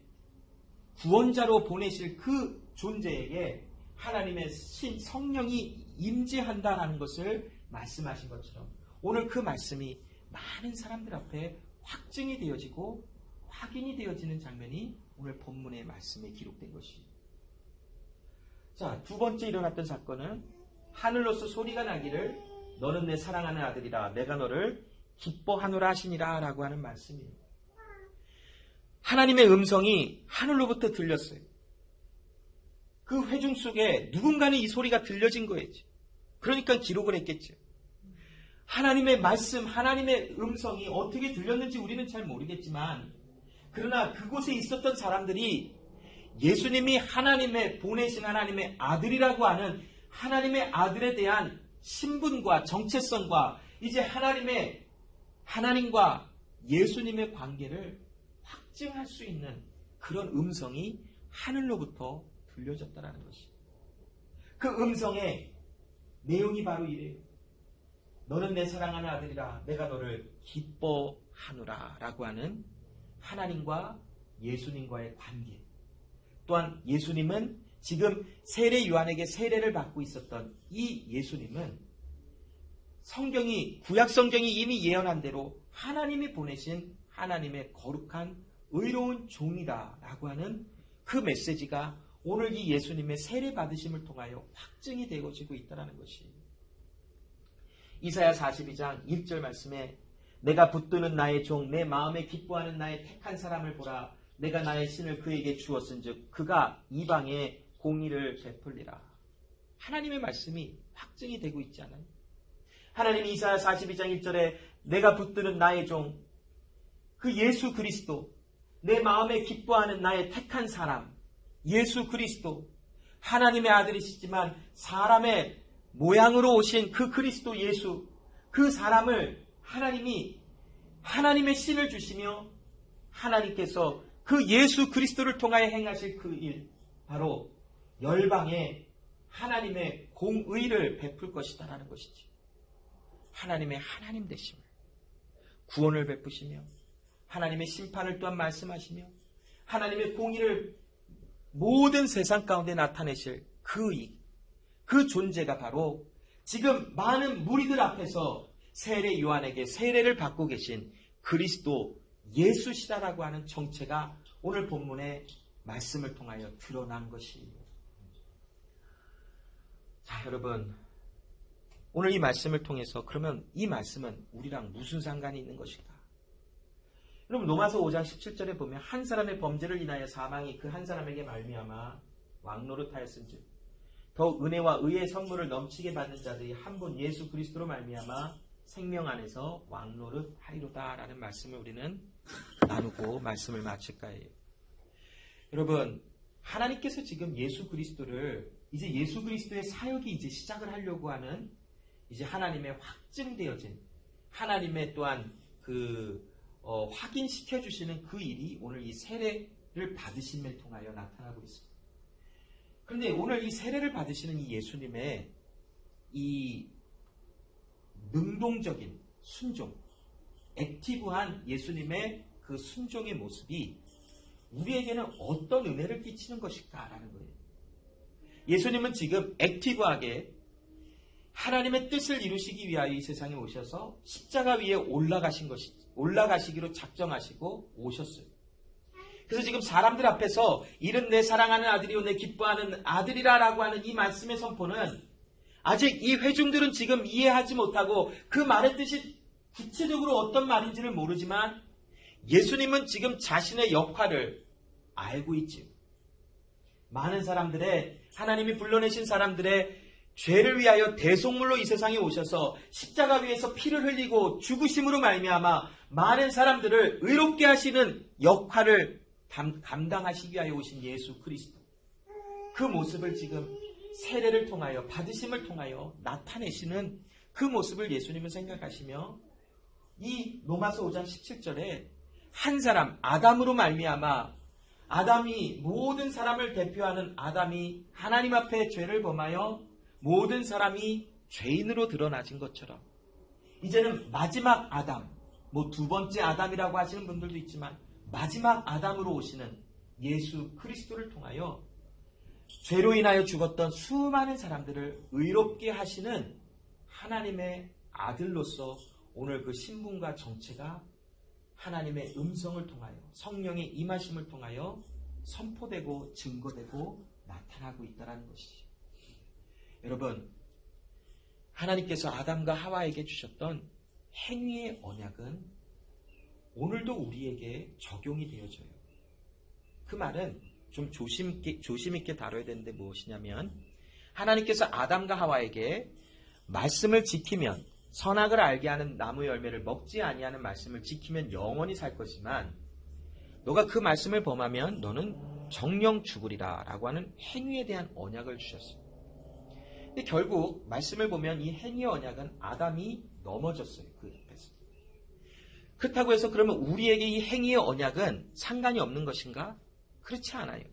구원자로 보내실 그 존재에게 하나님의 성령이 임재한다라는 것을 말씀하신 것처럼 오늘 그 말씀이 많은 사람들 앞에 확증이 되어지고 확인이 되어지는 장면이 오늘 본문의 말씀에 기록된 것이에요. 자, 두 번째 일어났던 사건은 하늘로서 소리가 나기를 너는 내 사랑하는 아들이라 내가 너를 기뻐하노라 하시니라 라고 하는 말씀이에요. 하나님의 음성이 하늘로부터 들렸어요. 그 회중 속에 누군가는 이 소리가 들려진 거였죠. 그러니까 기록을 했겠죠. 하나님의 말씀, 하나님의 음성이 어떻게 들렸는지 우리는 잘 모르겠지만, 그러나 그곳에 있었던 사람들이 예수님이 하나님의 보내신 하나님의 아들이라고 하는 하나님의 아들에 대한 신분과 정체성과 이제 하나님과 예수님의 관계를 확증할 수 있는 그런 음성이 하늘로부터 들려졌다는 것입니다. 그 음성의 내용이 바로 이래요. 너는 내 사랑하는 아들이라 내가 너를 기뻐하노라 라고 하는 하나님과 예수님과의 관계, 또한 예수님은 지금 세례 요한에게 세례를 받고 있었던 이 예수님은 구약 성경이 이미 예언한 대로 하나님이 보내신 하나님의 거룩한 의로운 종이다 라고 하는 그 메시지가 오늘 이 예수님의 세례 받으심을 통하여 확증이 되어지고 있다는 것이, 이사야 42장 1절 말씀에 내가 붙드는 나의 종 내 마음에 기뻐하는 나의 택한 사람을 보라. 내가 나의 신을 그에게 주었은즉 그가 이방에 공의를 베풀리라. 하나님의 말씀이 확증이 되고 있지 않아요? 하나님이 이사야 42장 1절에 내가 붙드는 나의 종, 그 예수 그리스도, 내 마음에 기뻐하는 나의 택한 사람, 예수 그리스도, 하나님의 아들이시지만 사람의 모양으로 오신 그 그리스도 예수, 그 사람을 하나님이 하나님의 신을 주시며 하나님께서 그 예수 그리스도를 통하여 행하실 그 일, 바로 열방에 하나님의 공의를 베풀 것이다라는 것이지. 하나님의 하나님 되심을, 구원을 베푸시며 하나님의 심판을 또한 말씀하시며 하나님의 공의를 모든 세상 가운데 나타내실 그 존재가 바로 지금 많은 무리들 앞에서 세례 요한에게 세례를 받고 계신 그리스도 예수시다라고 하는 정체가 오늘 본문의 말씀을 통하여 드러난 것이에요. 자, 여러분, 오늘 이 말씀을 통해서 그러면 이 말씀은 우리랑 무슨 상관이 있는 것인가? 여러분, 로마서 5장 17절에 보면 한 사람의 범죄를 인하여 사망이 그 한 사람에게 말미암아 왕노릇하였은즉 더 은혜와 의의 선물을 넘치게 받는 자들이 한 분 예수 그리스도로 말미암아 생명 안에서 왕노릇하리로다 라는 말씀을 우리는 나누고 말씀을 마칠까 해요. 여러분, 하나님께서 지금 예수 그리스도를 이제 예수 그리스도의 사역이 이제 시작을 하려고 하는 이제 하나님의 확증되어진 하나님의 또한 확인시켜 주시는 그 일이 오늘 이 세례를 받으심을 통하여 나타나고 있습니다. 그런데 오늘 이 세례를 받으시는 이 예수님의 이 능동적인 순종, 액티브한 예수님의 그 순종의 모습이 우리에게는 어떤 은혜를 끼치는 것일까라는 거예요. 예수님은 지금 액티브하게 하나님의 뜻을 이루시기 위하여 이 세상에 오셔서 십자가 위에 올라가시기로 작정하시고 오셨어요. 그래서 지금 사람들 앞에서 이는 내 사랑하는 아들이요 내 기뻐하는 아들이라라고 하는 이 말씀의 선포는 아직 이 회중들은 지금 이해하지 못하고 그 말의 뜻이 구체적으로 어떤 말인지를 모르지만 예수님은 지금 자신의 역할을 알고 있지요. 많은 사람들의 하나님이 불러내신 사람들의 죄를 위하여 대속물로 이 세상에 오셔서 십자가 위에서 피를 흘리고 죽으심으로 말미암아 많은 사람들을 의롭게 하시는 역할을 감당하시기 위하여 오신 예수 그리스도, 그 모습을 지금 세례를 통하여 받으심을 통하여 나타내시는 그 모습을 예수님은 생각하시며 이 로마서 5장 17절에 한 사람 아담으로 말미암아 아담이 모든 사람을 대표하는 아담이 하나님 앞에 죄를 범하여 모든 사람이 죄인으로 드러나진 것처럼 이제는 마지막 아담, 두 번째 아담이라고 하시는 분들도 있지만 마지막 아담으로 오시는 예수 그리스도를 통하여 죄로 인하여 죽었던 수많은 사람들을 의롭게 하시는 하나님의 아들로서 오늘 그 신분과 정체가 하나님의 음성을 통하여 성령의 임하심을 통하여 선포되고 증거되고 나타나고 있다는 것이죠. 여러분, 하나님께서 아담과 하와에게 주셨던 행위의 언약은 오늘도 우리에게 적용이 되어져요. 그 말은 좀 조심 있게 다뤄야 되는데 무엇이냐면, 하나님께서 아담과 하와에게 말씀을 지키면, 선악을 알게 하는 나무 열매를 먹지 아니하는 말씀을 지키면 영원히 살 것이지만 너가 그 말씀을 범하면 너는 정령 죽으리라 라고 하는 행위에 대한 언약을 주셨어요. 근데 결국 말씀을 보면 이 행위의 언약은 아담이 넘어졌어요. 그 옆에서. 그렇다고 해서 그러면 우리에게 이 행위의 언약은 상관이 없는 것인가? 그렇지 않아요.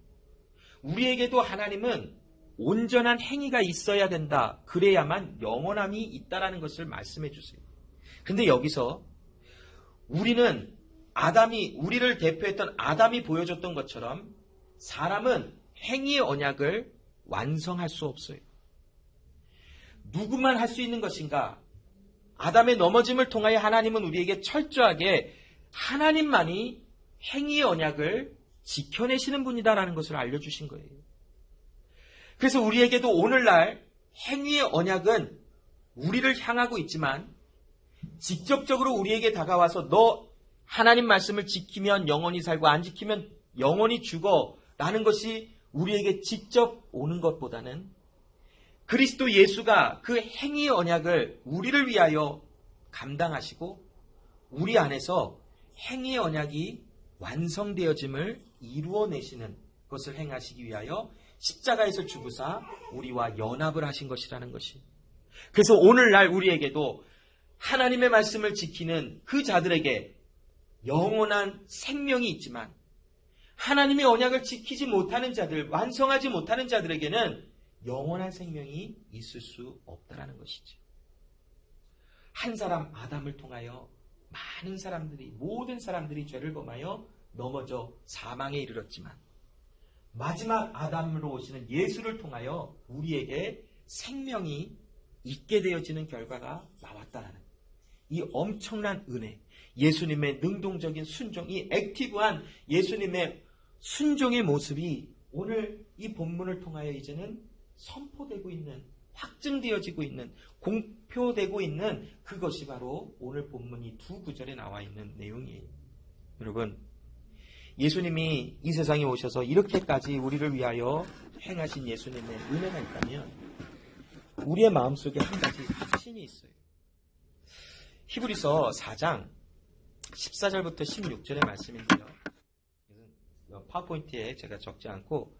우리에게도 하나님은 온전한 행위가 있어야 된다. 그래야만 영원함이 있다라는 것을 말씀해 주세요. 근데 여기서 우리는 우리를 대표했던 아담이 보여줬던 것처럼 사람은 행위의 언약을 완성할 수 없어요. 누구만 할 수 있는 것인가? 아담의 넘어짐을 통하여 하나님은 우리에게 철저하게 하나님만이 행위의 언약을 지켜내시는 분이다라는 것을 알려주신 거예요. 그래서 우리에게도 오늘날 행위의 언약은 우리를 향하고 있지만 직접적으로 우리에게 다가와서 너 하나님 말씀을 지키면 영원히 살고 안 지키면 영원히 죽어 라는 것이 우리에게 직접 오는 것보다는 그리스도 예수가 그 행위의 언약을 우리를 위하여 감당하시고 우리 안에서 행위의 언약이 완성되어짐을 이루어내시는 것을 행하시기 위하여 십자가에서 죽으사 우리와 연합을 하신 것이라는 것이. 그래서 오늘날 우리에게도 하나님의 말씀을 지키는 그 자들에게 영원한 생명이 있지만 하나님의 언약을 지키지 못하는 자들, 완성하지 못하는 자들에게는 영원한 생명이 있을 수 없다라는 것이죠. 한 사람 아담을 통하여 모든 사람들이 죄를 범하여 넘어져 사망에 이르렀지만 마지막 아담으로 오시는 예수를 통하여 우리에게 생명이 있게 되어지는 결과가 나왔다는 이 엄청난 은혜, 예수님의 능동적인 순종, 이 액티브한 예수님의 순종의 모습이 오늘 이 본문을 통하여 이제는 선포되고 있는, 확증되어지고 있는, 공표되고 있는 그것이 바로 오늘 본문 이 두 구절에 나와 있는 내용이에요. 여러분, 예수님이 이 세상에 오셔서 이렇게까지 우리를 위하여 행하신 예수님의 은혜가 있다면 우리의 마음속에 한 가지 확신이 있어요. 히브리서 4장 14절부터 16절의 말씀인데요. 파워포인트에 제가 적지 않고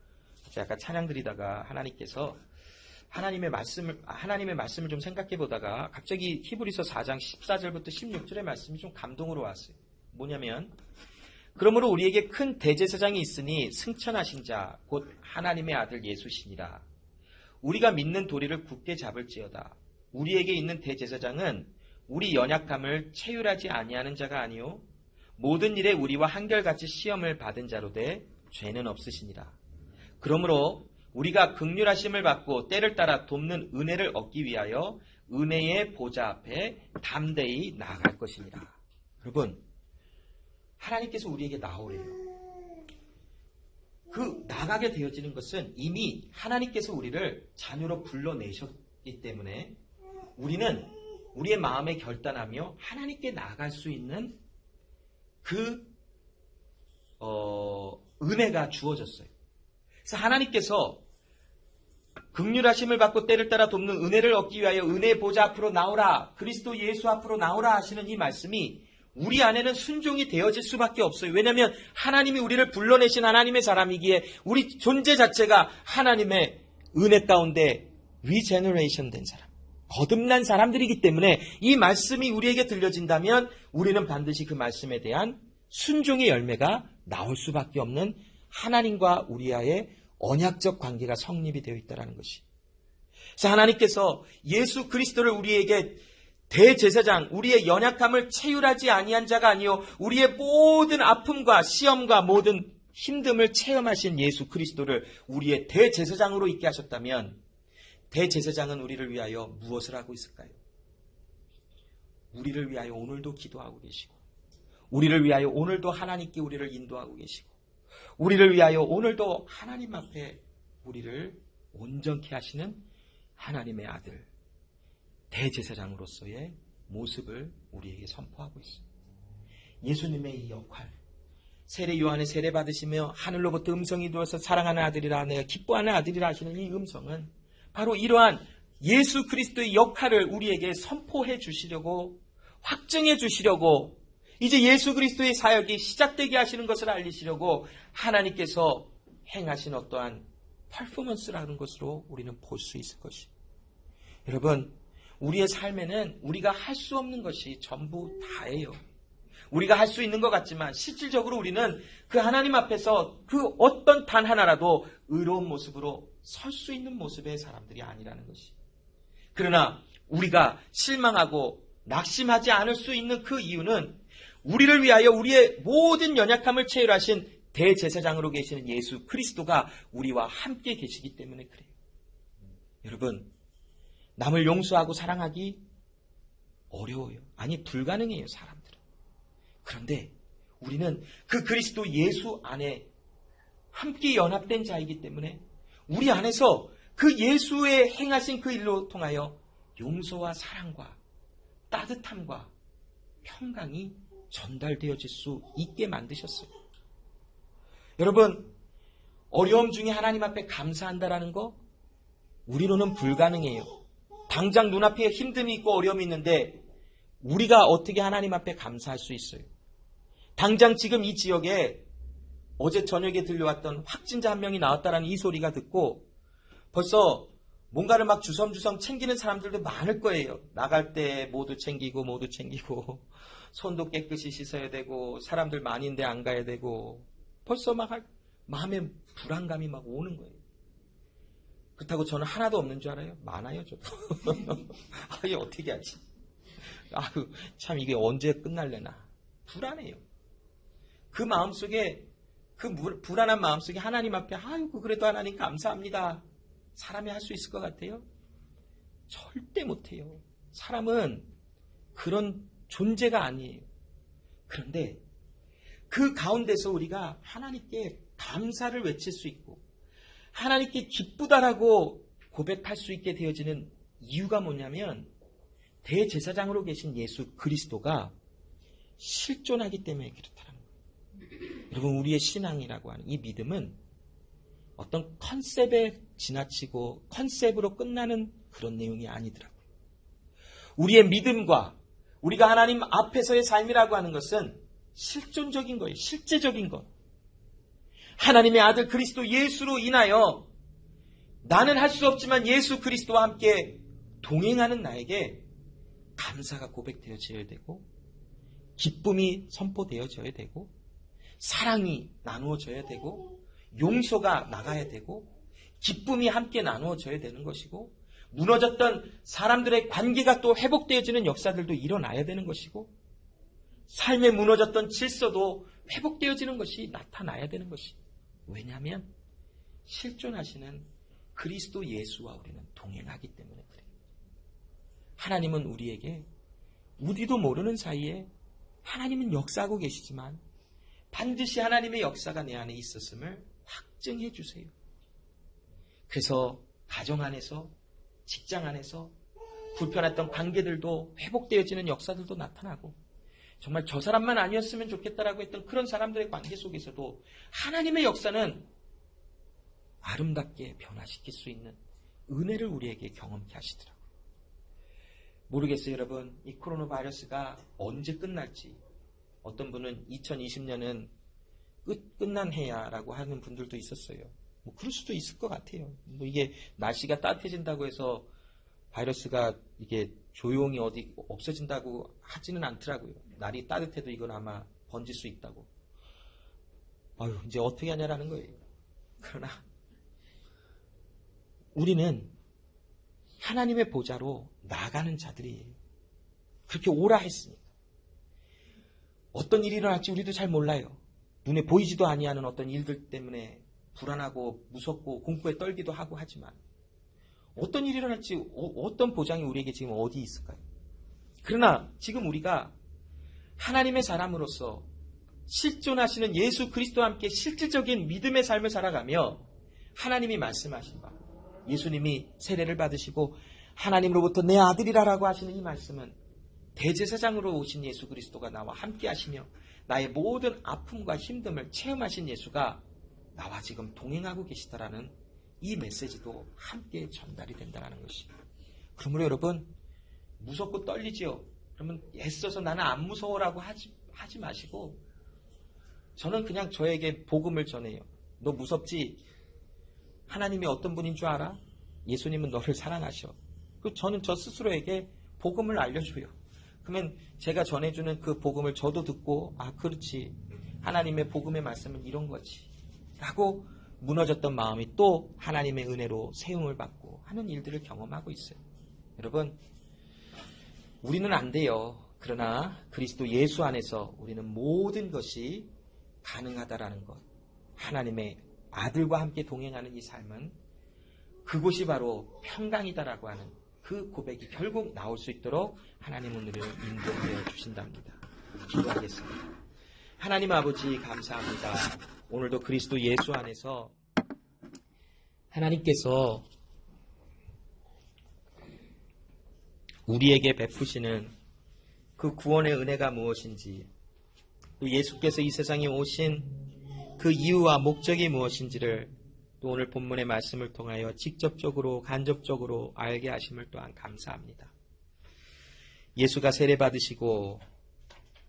제가 찬양 드리다가 하나님께서 하나님의 말씀을 좀 생각해 보다가 갑자기 히브리서 4장 14절부터 16절의 말씀이 좀 감동으로 왔어요. 뭐냐면 그러므로 우리에게 큰 대제사장이 있으니 승천하신 자 곧 하나님의 아들 예수시니라. 우리가 믿는 도리를 굳게 잡을지어다. 우리에게 있는 대제사장은 우리 연약함을 체휼하지 아니하는 자가 아니요 모든 일에 우리와 한결같이 시험을 받은 자로 돼 죄는 없으시니라. 그러므로 우리가 긍휼하심을 받고 때를 따라 돕는 은혜를 얻기 위하여 은혜의 보좌 앞에 담대히 나아갈 것이니라. 여러분, 하나님께서 우리에게 나오래요. 그 나가게 되어지는 것은 이미 하나님께서 우리를 자녀로 불러내셨기 때문에 우리는 우리의 마음에 결단하며 하나님께 나아갈 수 있는 그 은혜가 주어졌어요. 그래서 하나님께서 긍휼하심을 받고 때를 따라 돕는 은혜를 얻기 위하여 은혜의 보좌 앞으로 나오라, 그리스도 예수 앞으로 나오라 하시는 이 말씀이 우리 안에는 순종이 되어질 수밖에 없어요. 왜냐하면 하나님이 우리를 불러내신 하나님의 사람이기에 우리 존재 자체가 하나님의 은혜 가운데 리제너레이션 된 사람, 거듭난 사람들이기 때문에 이 말씀이 우리에게 들려진다면 우리는 반드시 그 말씀에 대한 순종의 열매가 나올 수밖에 없는 하나님과 우리와의 언약적 관계가 성립이 되어 있다는 것이. 그래서 하나님께서 예수 그리스도를 우리에게 대제사장, 우리의 연약함을 체휼하지 아니한 자가 아니요 우리의 모든 아픔과 시험과 모든 힘듦을 체험하신 예수 그리스도를 우리의 대제사장으로 있게 하셨다면 대제사장은 우리를 위하여 무엇을 하고 있을까요? 우리를 위하여 오늘도 기도하고 계시고 우리를 위하여 오늘도 하나님께 우리를 인도하고 계시고, 우리를 위하여 오늘도 하나님 앞에 우리를 온전케 하시는 하나님의 아들, 대제사장으로서의 모습을 우리에게 선포하고 있습니다. 예수님의 이 역할, 세례 요한의 세례 받으시며 하늘로부터 음성이 들어서 사랑하는 아들이라, 내가 기뻐하는 아들이라 하시는 이 음성은 바로 이러한 예수 그리스도의 역할을 우리에게 선포해 주시려고, 확증해 주시려고, 이제 예수 그리스도의 사역이 시작되게 하시는 것을 알리시려고 하나님께서 행하신 어떠한 퍼포먼스라는 것으로 우리는 볼 수 있을 것입니다. 여러분, 우리의 삶에는 우리가 할 수 없는 것이 전부 다예요. 우리가 할 수 있는 것 같지만 실질적으로 우리는 그 하나님 앞에서 그 어떤 단 하나라도 의로운 모습으로 설 수 있는 모습의 사람들이 아니라는 것이. 그러나 우리가 실망하고 낙심하지 않을 수 있는 그 이유는 우리를 위하여 우리의 모든 연약함을 체휼하신 대제사장으로 계시는 예수 그리스도가 우리와 함께 계시기 때문에 그래요. 여러분, 남을 용서하고 사랑하기 어려워요. 아니, 불가능해요, 사람들은. 그런데 우리는 그 그리스도 예수 안에 함께 연합된 자이기 때문에 우리 안에서 그 예수의 행하신 그 일로 통하여 용서와 사랑과 따뜻함과 평강이 전달되어질 수 있게 만드셨어요. 여러분, 어려움 중에 하나님 앞에 감사한다라는 거 우리로는 불가능해요. 당장 눈앞에 힘듦이 있고 어려움이 있는데 우리가 어떻게 하나님 앞에 감사할 수 있어요? 당장 지금 이 지역에 어제 저녁에 들려왔던 확진자 한 명이 나왔다라는 이 소리가 듣고 벌써 뭔가를 막 주섬주섬 챙기는 사람들도 많을 거예요. 나갈 때 모두 챙기고 손도 깨끗이 씻어야 되고 사람들 많이인데 안 가야 되고 벌써 막 마음에 불안감이 막 오는 거예요. 그렇다고 저는 하나도 없는 줄 알아요? 많아요, 저도. 이게 어떻게 하지? 참 이게 언제 끝날래나. 불안해요. 그 마음속에, 그 불안한 마음속에 하나님 앞에 그래도 하나님 감사합니다. 사람이 할 수 있을 것 같아요? 절대 못해요. 사람은 그런 존재가 아니에요. 그런데 그 가운데서 우리가 하나님께 감사를 외칠 수 있고 하나님께 기쁘다라고 고백할 수 있게 되어지는 이유가 뭐냐면 대제사장으로 계신 예수 그리스도가 실존하기 때문에 그렇다는 거예요. 여러분, 우리의 신앙이라고 하는 이 믿음은 어떤 컨셉에 지나치고 컨셉으로 끝나는 그런 내용이 아니더라고요. 우리의 믿음과 우리가 하나님 앞에서의 삶이라고 하는 것은 실존적인 거예요. 실제적인 것. 하나님의 아들 그리스도 예수로 인하여 나는 할 수 없지만 예수 그리스도와 함께 동행하는 나에게 감사가 고백되어져야 되고 기쁨이 선포되어져야 되고 사랑이 나누어져야 되고 용서가 나가야 되고 기쁨이 함께 나누어져야 되는 것이고 무너졌던 사람들의 관계가 또 회복되어지는 역사들도 일어나야 되는 것이고 삶에 무너졌던 질서도 회복되어지는 것이 나타나야 되는 것이. 왜냐하면 실존하시는 그리스도 예수와 우리는 동행하기 때문에 그래요. 하나님은 우리에게 우리도 모르는 사이에 하나님은 역사하고 계시지만 반드시 하나님의 역사가 내 안에 있었음을 확증해 주세요. 그래서 가정 안에서 직장 안에서 불편했던 관계들도 회복되어지는 역사들도 나타나고 정말 저 사람만 아니었으면 좋겠다라고 했던 그런 사람들의 관계 속에서도 하나님의 역사는 아름답게 변화시킬 수 있는 은혜를 우리에게 경험케 하시더라고요. 모르겠어요, 여러분. 이 코로나 바이러스가 언제 끝날지. 어떤 분은 2020년은 끝난 해야라고 하는 분들도 있었어요. 그럴 수도 있을 것 같아요. 이게 날씨가 따뜻해진다고 해서 바이러스가 이게 조용히 어디 없어진다고 하지는 않더라고요. 날이 따뜻해도 이건 아마 번질 수 있다고. 이제 어떻게 하냐라는 거예요. 그러나 우리는 하나님의 보좌로 나가는 자들이에요. 그렇게 오라 했으니까. 어떤 일이 일어날지 우리도 잘 몰라요. 눈에 보이지도 아니하는 어떤 일들 때문에 불안하고 무섭고 공포에 떨기도 하고 하지만 어떤 일이 일어날지 어떤 보장이 우리에게 지금 어디 있을까요? 그러나 지금 우리가 하나님의 사람으로서 실존하시는 예수 그리스도와 함께 실질적인 믿음의 삶을 살아가며 하나님이 말씀하신 바, 예수님이 세례를 받으시고 하나님으로부터 내 아들이라라고 하시는 이 말씀은 대제사장으로 오신 예수 그리스도가 나와 함께 하시며 나의 모든 아픔과 힘듦을 체험하신 예수가 나와 지금 동행하고 계시다라는 이 메시지도 함께 전달이 된다는 것입니다. 그러므로 여러분, 무섭고 떨리지요? 그러면 애써서 나는 안 무서워라고 하지 마시고, 저는 그냥 저에게 복음을 전해요. 너 무섭지? 하나님이 어떤 분인 줄 알아? 예수님은 너를 사랑하셔. 저는 저 스스로에게 복음을 알려줘요. 그러면 제가 전해주는 그 복음을 저도 듣고, 아, 그렇지. 하나님의 복음의 말씀은 이런 거지. 라고 무너졌던 마음이 또 하나님의 은혜로 세움을 받고 하는 일들을 경험하고 있어요. 여러분, 우리는 안 돼요. 그러나 그리스도 예수 안에서 우리는 모든 것이 가능하다라는 것. 하나님의 아들과 함께 동행하는 이 삶은 그곳이 바로 평강이다라고 하는 그 고백이 결국 나올 수 있도록 하나님 오늘을 인도해 주신답니다. 기도하겠습니다. 하나님 아버지 감사합니다. 오늘도 그리스도 예수 안에서 하나님께서 우리에게 베푸시는 그 구원의 은혜가 무엇인지, 또 예수께서 이 세상에 오신 그 이유와 목적이 무엇인지를 또 오늘 본문의 말씀을 통하여 직접적으로 간접적으로 알게 하심을 또한 감사합니다. 예수가 세례받으시고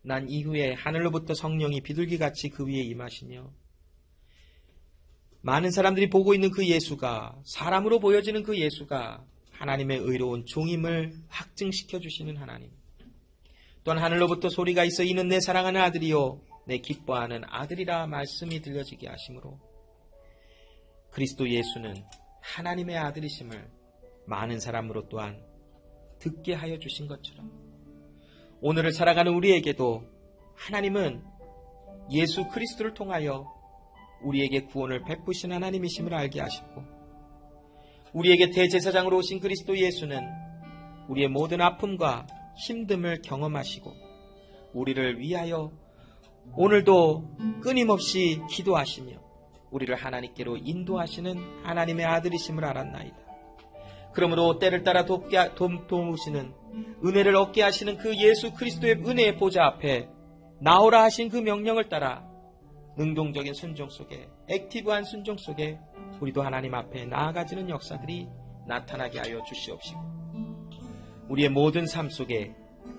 난 이후에 하늘로부터 성령이 비둘기같이 그 위에 임하시며 많은 사람들이 보고 있는 그 예수가, 사람으로 보여지는 그 예수가 하나님의 의로운 종임을 확증시켜 주시는 하나님. 또한 하늘로부터 소리가 있어 이는 내 사랑하는 아들이요 내 기뻐하는 아들이라 말씀이 들려지게 하심으로 그리스도 예수는 하나님의 아들이심을 많은 사람으로 또한 듣게 하여 주신 것처럼 오늘을 살아가는 우리에게도 하나님은 예수 그리스도를 통하여 우리에게 구원을 베푸신 하나님이심을 알게 하시고 우리에게 대제사장으로 오신 그리스도 예수는 우리의 모든 아픔과 힘듦을 경험하시고 우리를 위하여 오늘도 끊임없이 기도하시며 우리를 하나님께로 인도하시는 하나님의 아들이심을 알았나이다. 그러므로 때를 따라 도우시는 은혜를 얻게 하시는 그 예수 그리스도의 은혜의 보좌 앞에 나오라 하신 그 명령을 따라 능동적인 순종 속에, 액티브한 순종 속에 우리도 하나님 앞에 나아가지는 역사들이 나타나게 하여 주시옵시고 우리의 모든 삶 속에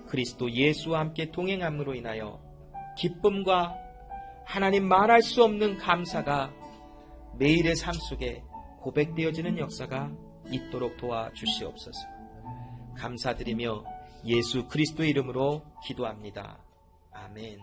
그리스도 예수와 함께 동행함으로 인하여 기쁨과 하나님 말할 수 없는 감사가 매일의 삶 속에 고백되어지는 역사가 있도록 도와주시옵소서. 감사드리며 예수 그리스도의 이름으로 기도합니다. 아멘.